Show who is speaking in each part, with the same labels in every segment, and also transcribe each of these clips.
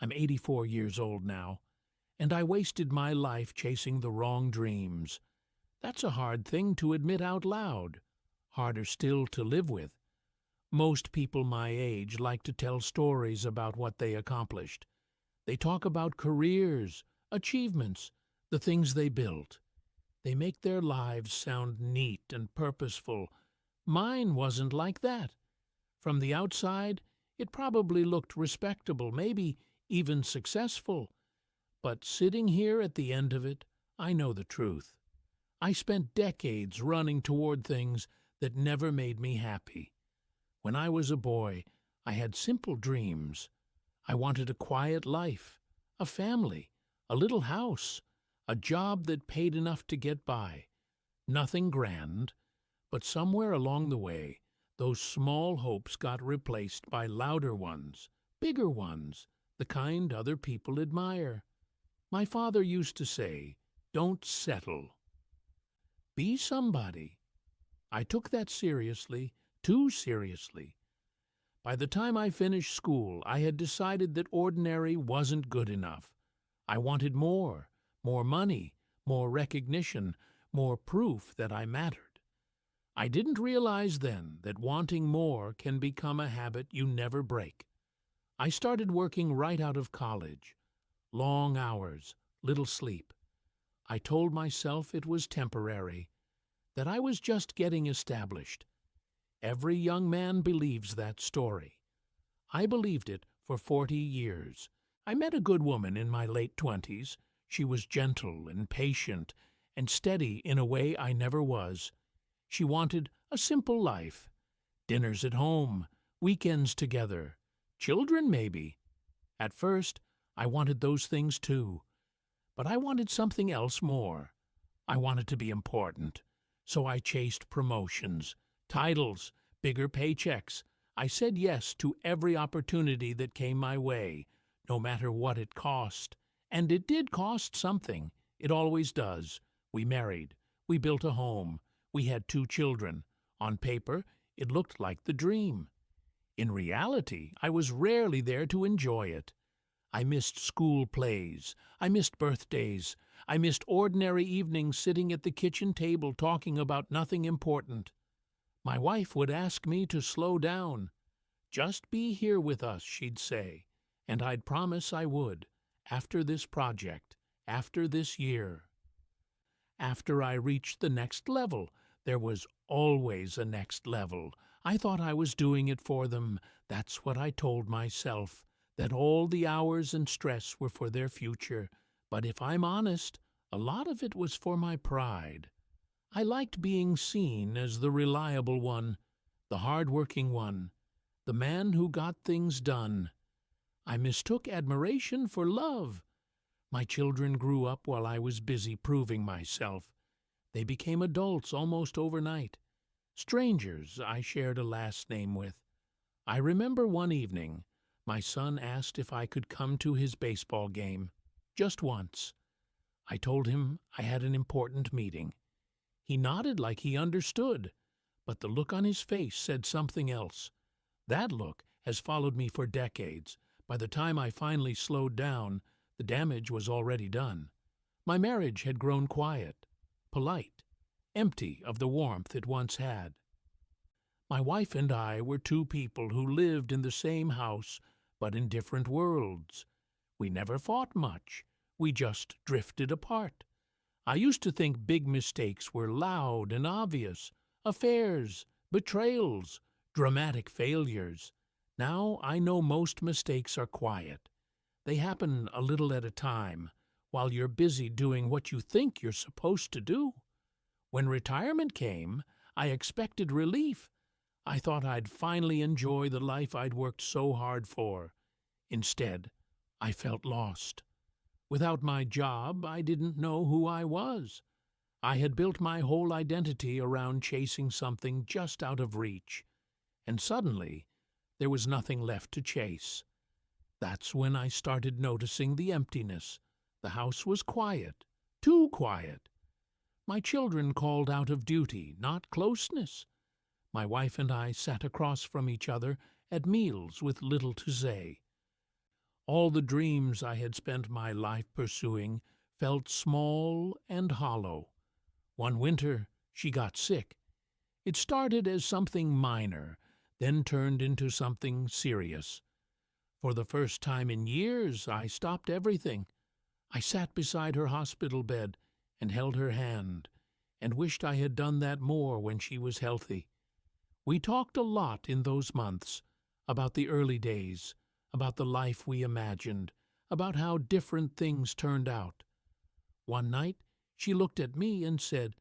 Speaker 1: I'm 84 years old now, and I wasted my life chasing the wrong dreams. That's a hard thing to admit out loud, harder still to live with. Most people my age like to tell stories about what they accomplished. They talk about careers, achievements, the things they built. They make their lives sound neat and purposeful. Mine wasn't like that. From the outside, it probably looked respectable, maybe even successful. But sitting here at the end of it, I know the truth. I spent decades running toward things that never made me happy. When I was a boy, I had simple dreams. I wanted a quiet life, a family, a little house, a job that paid enough to get by. Nothing grand, but somewhere along the way, those small hopes got replaced by louder ones, bigger ones, the kind other people admire. My father used to say, "Don't settle. Be somebody." I took that seriously, too seriously. By the time I finished school, I had decided that ordinary wasn't good enough. I wanted more money, more recognition, more proof that I mattered. I didn't realize then that wanting more can become a habit you never break. I started working right out of college. Long hours, little sleep. I told myself it was temporary, that I was just getting established. Every young man believes that story. I believed it for 40 years. I met a good woman in my late 20s. She was gentle and patient and steady in a way I never was. She wanted a simple life. Dinners at home, weekends together, children maybe. At first, I wanted those things too. But I wanted something else more. I wanted to be important. So I chased promotions, titles, bigger paychecks. I said yes to every opportunity that came my way, no matter what it cost. And it did cost something. It always does. We married. We built a home. We had 2 children. On paper, it looked like the dream. In reality, I was rarely there to enjoy it. I missed school plays. I missed birthdays. I missed ordinary evenings sitting at the kitchen table talking about nothing important. My wife would ask me to slow down. "Just be here with us," she'd say, and I'd promise I would, after this project, after this year. After I reached the next level, there was always a next level. I thought I was doing it for them. That's what I told myself, that all the hours and stress were for their future. But if I'm honest, a lot of it was for my pride. I liked being seen as the reliable one, the hard-working one, the man who got things done. I mistook admiration for love. My children grew up while I was busy proving myself. They became adults almost overnight. Strangers I shared a last name with. I remember one evening, my son asked if I could come to his baseball game, just once. I told him I had an important meeting. He nodded like he understood, but the look on his face said something else. That look has followed me for decades. By the time I finally slowed down, the damage was already done. My marriage had grown quiet, polite, empty of the warmth it once had. My wife and I were 2 people who lived in the same house, but in different worlds. We never fought much. We just drifted apart. I used to think big mistakes were loud and obvious, affairs, betrayals, dramatic failures. Now I know most mistakes are quiet. They happen a little at a time, while you're busy doing what you think you're supposed to do. When retirement came, I expected relief. I thought I'd finally enjoy the life I'd worked so hard for. Instead, I felt lost. Without my job, I didn't know who I was. I had built my whole identity around chasing something just out of reach. And suddenly, there was nothing left to chase. That's when I started noticing the emptiness. The house was quiet, too quiet. My children called out of duty, not closeness. My wife and I sat across from each other at meals with little to say. All the dreams I had spent my life pursuing felt small and hollow. One winter, she got sick. It started as something minor, then turned into something serious. For the first time in years, I stopped everything. I sat beside her hospital bed and held her hand, and wished I had done that more when she was healthy. We talked a lot in those months about the early days, about the life we imagined, about how different things turned out. One night, she looked at me and said,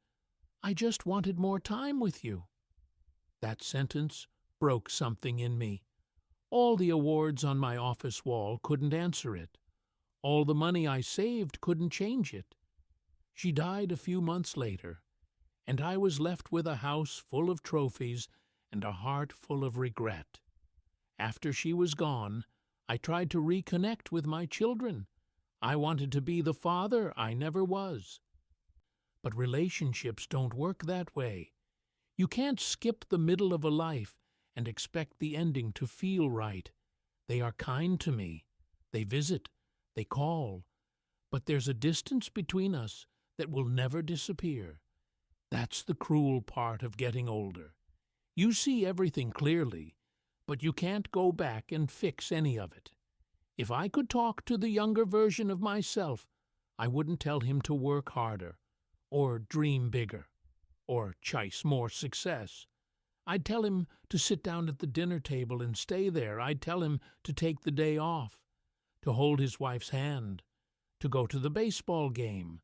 Speaker 1: "I just wanted more time with you." That sentence broke something in me. All the awards on my office wall couldn't answer it. All the money I saved couldn't change it. She died a few months later, and I was left with a house full of trophies and a heart full of regret. After she was gone, I tried to reconnect with my children. I wanted to be the father I never was. But relationships don't work that way. You can't skip the middle of a life and expect the ending to feel right. They are kind to me. They visit. They call. But there's a distance between us that will never disappear. That's the cruel part of getting older. You see everything clearly, but you can't go back and fix any of it. If I could talk to the younger version of myself, I wouldn't tell him to work harder, or dream bigger, or chase more success. I'd tell him to sit down at the dinner table and stay there. I'd tell him to take the day off, to hold his wife's hand, to go to the baseball game,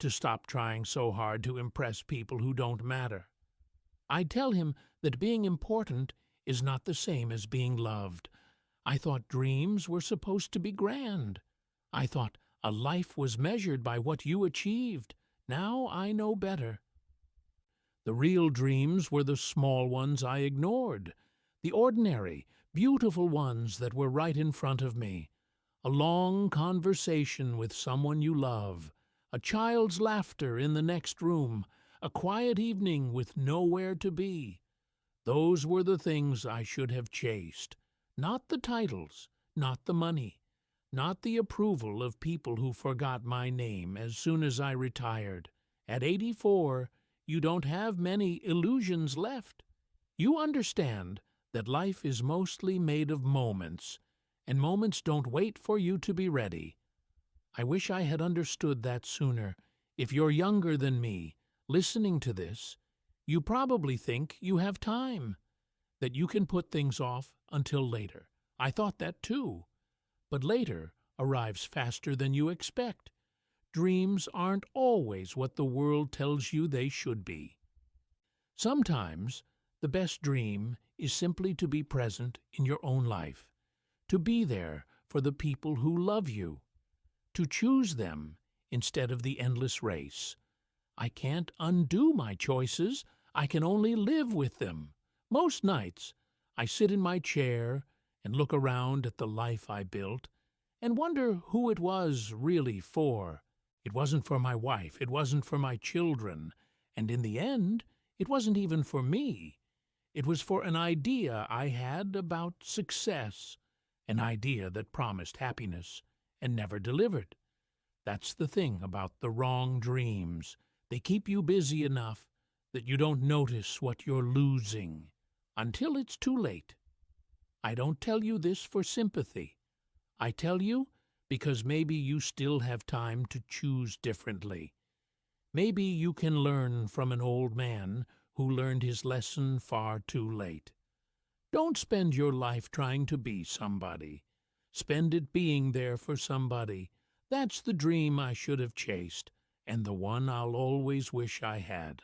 Speaker 1: to stop trying so hard to impress people who don't matter. I'd tell him that being important is not the same as being loved. I thought dreams were supposed to be grand. I thought a life was measured by what you achieved. Now I know better. The real dreams were the small ones I ignored, the ordinary, beautiful ones that were right in front of me. A long conversation with someone you love, a child's laughter in the next room, a quiet evening with nowhere to be. Those were the things I should have chased, not the titles, not the money, not the approval of people who forgot my name as soon as I retired. At 84, you don't have many illusions left. You understand that life is mostly made of moments, and moments don't wait for you to be ready. I wish I had understood that sooner. If you're younger than me, listening to this, you probably think you have time, that you can put things off until later. I thought that too. But later arrives faster than you expect. Dreams aren't always what the world tells you they should be. Sometimes the best dream is simply to be present in your own life, to be there for the people who love you, to choose them instead of the endless race. I can't undo my choices. I can only live with them. Most nights, I sit in my chair and look around at the life I built and wonder who it was really for. It wasn't for my wife. It wasn't for my children. And in the end, it wasn't even for me. It was for an idea I had about success, an idea that promised happiness and never delivered. That's the thing about the wrong dreams. They keep you busy enough that you don't notice what you're losing until it's too late. I don't tell you this for sympathy. I tell you because maybe you still have time to choose differently. Maybe you can learn from an old man who learned his lesson far too late. Don't spend your life trying to be somebody. Spend it being there for somebody. That's the dream I should have chased, and the one I'll always wish I had.